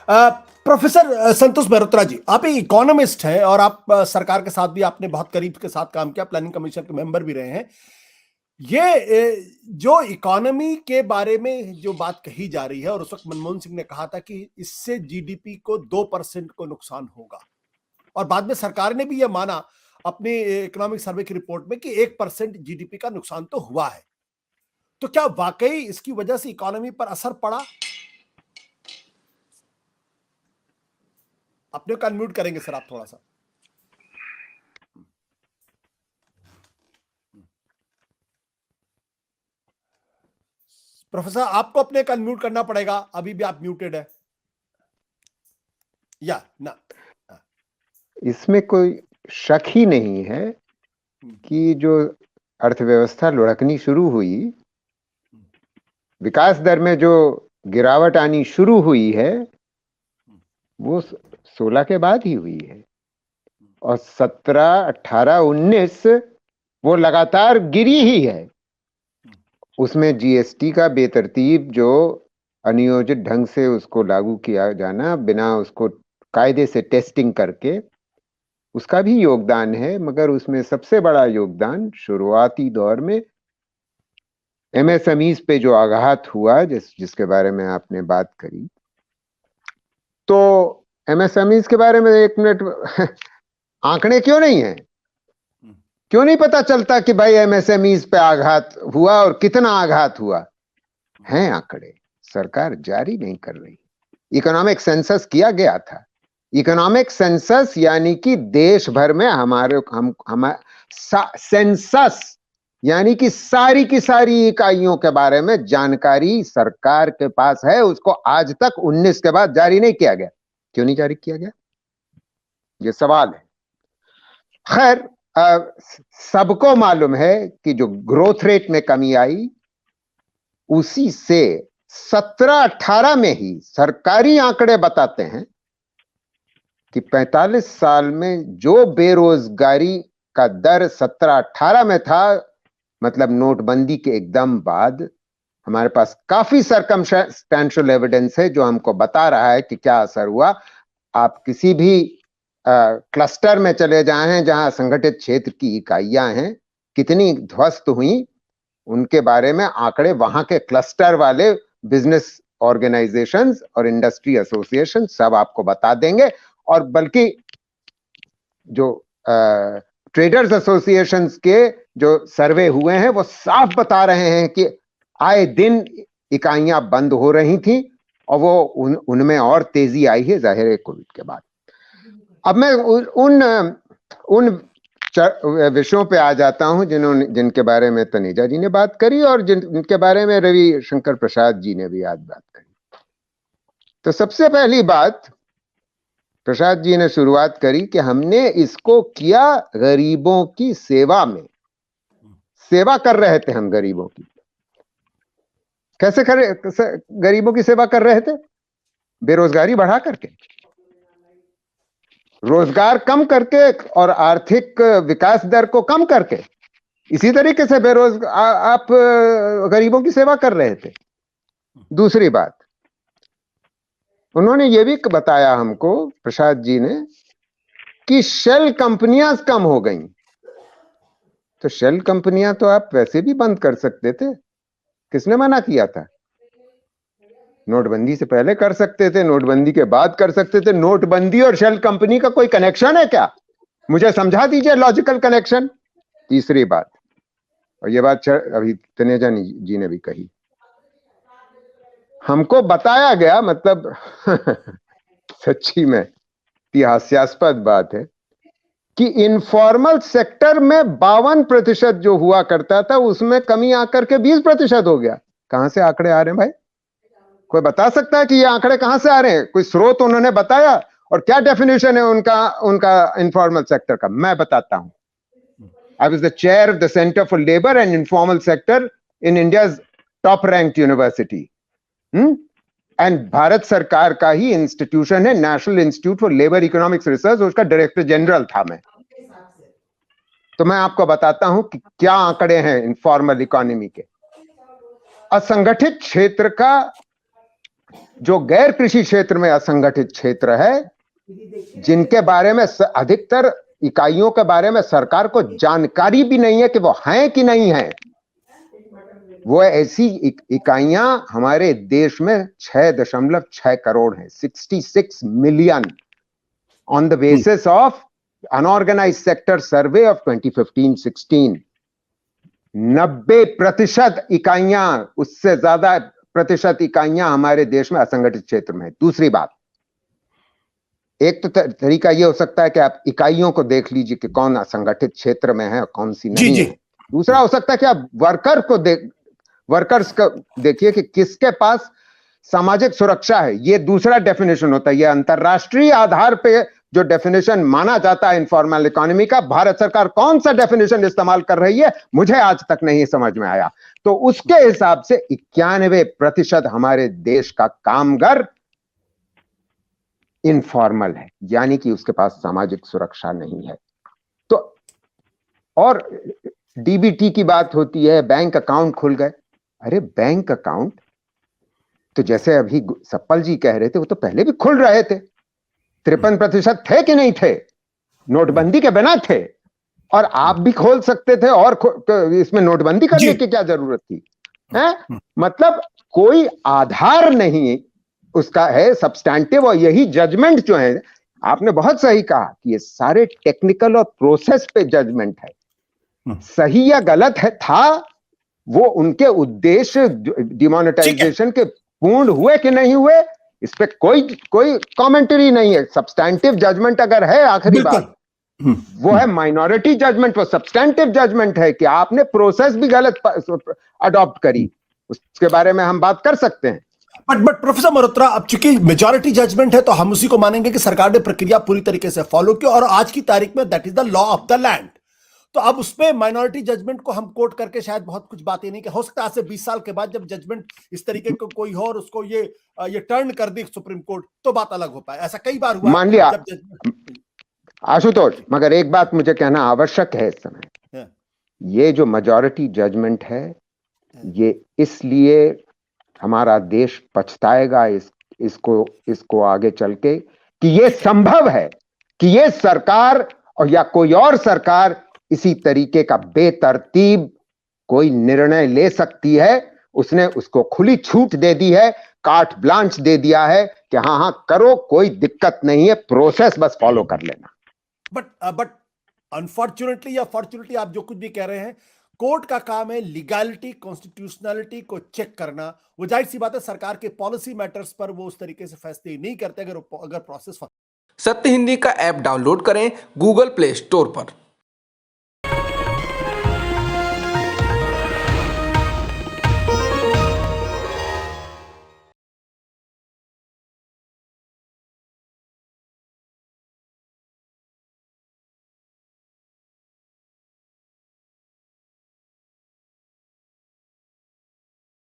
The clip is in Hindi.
प्रोफेसर संतोष मेहरोत्रा जी, आप एक इकोनॉमिस्ट हैं और आप सरकार के साथ भी आपने बहुत करीब के साथ काम किया, प्लानिंग कमीशन के मेंबर भी रहे हैं। ये जो इकोनॉमी के बारे में जो बात कही जा रही है और उस वक्त मनमोहन सिंह ने कहा था कि इससे जीडीपी को 2% को नुकसान होगा और बाद में सरकार ने भी यह माना अपनी इकोनॉमिक सर्वे की रिपोर्ट में कि 1% जीडीपी का नुकसान तो हुआ है। तो क्या वाकई इसकी वजह से इकोनॉमी पर असर पड़ा? अपने को अनम्यूट करेंगे सर आप थोड़ा सा। प्रोफेसर आपको अपने को अनम्यूट करना पड़ेगा, अभी भी आप म्यूटेड है या ना। इसमें कोई शक ही नहीं है कि जो अर्थव्यवस्था लुढ़कनी शुरू हुई, विकास दर में जो गिरावट आनी शुरू हुई है, वो 16 के बाद ही हुई है और 17, 18, 19 वो लगातार गिरी ही है। उसमें जीएसटी का बेतरतीब जो अनियोजित ढंग से उसको लागू किया जाना, बिना उसको कायदे से टेस्टिंग करके, उसका भी योगदान है। मगर उसमें सबसे बड़ा योगदान शुरुआती दौर में एमएसएमईज पे जो आघात हुआ, जिसके बारे में आपने बात करी। तो एमएसएमईज के बारे में एक मिनट आंकड़े क्यों नहीं है? क्यों नहीं पता चलता कि भाई एमएसएमईज पे आघात हुआ और कितना आघात हुआ? हैं आंकड़े, सरकार जारी नहीं कर रही। इकोनॉमिक सेंसस किया गया था। इकोनॉमिक सेंसस यानी कि देश भर में सेंसस यानी कि सारी की सारी इकाइयों के बारे में जानकारी सरकार के पास है। उसको आज तक 19 के बाद जारी नहीं किया गया। क्यों नहीं जारी किया गया, ये सवाल है। खैर, सबको मालूम है कि जो ग्रोथ रेट में कमी आई, उसी से 17-18 में ही सरकारी आंकड़े बताते हैं कि 45 साल में जो बेरोजगारी का दर 17-18 में था, मतलब नोटबंदी के एकदम बाद, हमारे पास काफी सर्कमस्टेंशियल एविडेंस है जो हमको बता रहा है कि क्या असर हुआ। आप किसी भी क्लस्टर में चले जाएं जहां संगठित क्षेत्र की इकाइयां हैं, कितनी ध्वस्त हुई, उनके बारे में आंकड़े वहां के क्लस्टर वाले बिजनेस ऑर्गेनाइजेशंस और इंडस्ट्री एसोसिएशन सब आपको बता देंगे। और बल्कि जो ट्रेडर्स एसोसिएशंस के जो सर्वे हुए हैं वो साफ बता रहे हैं कि आए दिन इकाइयां बंद हो रही थी और वो उनमें और तेजी आई है, जाहिर है कोविड के बाद। अब मैं उन विषयों पे आ जाता हूं जिनके बारे में तनेजा जी ने बात करी और जिनके बारे में रवि शंकर प्रसाद जी ने भी आज बात करी। तो सबसे पहली बात प्रसाद जी ने शुरुआत करी कि हमने इसको किया गरीबों की सेवा में। सेवा कर रहे थे हम गरीबों की। कैसे गरीबों की सेवा कर रहे थे? बेरोजगारी बढ़ा करके, रोजगार कम करके और आर्थिक विकास दर को कम करके। इसी तरीके से आप गरीबों की सेवा कर रहे थे। दूसरी बात, उन्होंने ये भी बताया हमको, प्रसाद जी ने, कि शेल कंपनियां कम हो गई। तो शेल कंपनियां तो आप वैसे भी बंद कर सकते थे। किसने मना किया था? नोटबंदी से पहले कर सकते थे, नोटबंदी के बाद कर सकते थे। नोटबंदी और शेल कंपनी का कोई कनेक्शन है क्या? मुझे समझा दीजिए लॉजिकल कनेक्शन। तीसरी बात, और ये बात अभी तनेजा जी ने भी कही, हमको बताया गया, मतलब सच्ची में हास्यास्पद बात है कि इनफॉर्मल सेक्टर में 52% जो हुआ करता था उसमें कमी आकर के 20% हो गया। कहां से आंकड़े आ रहे हैं भाई? कोई बता सकता है कि ये आंकड़े कहां से आ रहे हैं? कोई स्रोत उन्होंने बताया? और क्या डेफिनेशन है उनका इनफॉर्मल सेक्टर का? मैं बताता हूं। I was the chair of the Center for Labor and Informal Sector in India's top ranked university. And Bharat सरकार का ही इंस्टीट्यूशन है, national institute for labour economics research, उसका डायरेक्टर जनरल था मैं। तो मैं आपको बताता हूं कि क्या आंकड़े हैं इनफॉर्मल इकोनॉमी के। असंगठित क्षेत्र का जो गैर कृषि क्षेत्र में असंगठित क्षेत्र है, जिनके बारे में अधिकतर इकाइयों के बारे में सरकार को जानकारी भी नहीं है कि वो हैं कि नहीं है, वो ऐसी इकाइयां हमारे देश में 6.6 करोड़ हैं, 66 million, on the basis of unorganised sector survey of 2015-16। 90% इकाइयां, उससे ज्यादा प्रतिशत इकाइयां हमारे देश में असंगठित क्षेत्र में है। दूसरी बात, एक तो तरीका यह हो सकता है कि आप इकाइयों को देख लीजिए कि कौन असंगठित क्षेत्र में है और कौन सी नहीं है। दूसरा हो सकता है कि आप वर्कर्स को देखिए कि किसके पास सामाजिक सुरक्षा है। यह दूसरा डेफिनेशन होता है। यह अंतरराष्ट्रीय आधार पे जो डेफिनेशन माना जाता है इनफॉर्मल इकोनॉमी का, भारत सरकार कौन सा डेफिनेशन इस्तेमाल कर रही है मुझे आज तक नहीं समझ में आया। तो उसके हिसाब से 91% हमारे देश का कामगार इनफॉर्मल है, यानी कि उसके पास सामाजिक सुरक्षा नहीं है। तो और डीबीटी की बात होती है, बैंक अकाउंट खुल गए। अरे बैंक अकाउंट तो जैसे अभी सप्पल जी कह रहे थे, वो तो पहले भी खुल रहे थे। 53% थे कि नहीं थे? नोटबंदी के बिना थे, और आप भी खोल सकते थे, और इसमें नोटबंदी करने की क्या जरूरत थी? है मतलब कोई आधार नहीं उसका है सब्सटैंटिव। और यही जजमेंट जो है, आपने बहुत सही कहा कि ये सारे टेक्निकल और प्रोसेस पे जजमेंट है। सही या गलत है था, वो उनके उद्देश्य डिमोनेटाइजेशन के पूर्ण हुए कि नहीं हुए, इस पे कोई कमेंटरी नहीं है। सब्सटैंटिव जजमेंट अगर है, आखिरी बात वो है माइनॉरिटी जजमेंट। वो सब्सटैंटिव जजमेंट है कि आपने प्रोसेस भी गलत अडॉप्ट करी, उसके बारे में हम बात कर सकते हैं। बट प्रोफेसर मल्होत्रा, अब चूंकि मेजॉरिटी जजमेंट है तो हम उसी को मानेंगे कि सरकार ने प्रक्रिया पूरी तरीके से फॉलो की, और आज की तारीख में that is the law of the land. तो अब उसमें माइनॉरिटी जजमेंट को हम कोट करके शायद बहुत कुछ बातें नहीं कर हो सकता। आज से 20 साल के बाद जब जजमेंट इस तरीके को कोई हो और उसको ये टर्न कर दी सुप्रीम कोर्ट, तो बात अलग हो पाए। ऐसा कई बार हुआ। मान लिया आशुतोष, मगर एक बात मुझे कहना आवश्यक है इस समय, ये जो मेजॉरिटी जजमेंट है, ये इसलिए हमारा देश पछताएगा इसको आगे चल के, कि ये संभव है कि ये सरकार और या कोई और सरकार इसी तरीके का बेतरतीब कोई निर्णय ले सकती है। उसने उसको खुली छूट दे दी है, कार्ट ब्लांच दे दिया है कि हाँ करो, कोई दिक्कत नहीं है, प्रोसेस बस फॉलो कर लेना। बट अनफॉर्चुनेटली या फॉर्चुनेटली, आप जो कुछ भी कह रहे हैं, कोर्ट का काम है लीगैलिटी, कॉन्स्टिट्यूशनलिटी को चेक करना। वो जाहिर सी बात है, सरकार के पॉलिसी मैटर्स पर वो उस तरीके से फैसले नहीं करते अगर प्रोसेस। सत्य हिंदी का ऐप डाउनलोड करें गूगल प्ले स्टोर पर।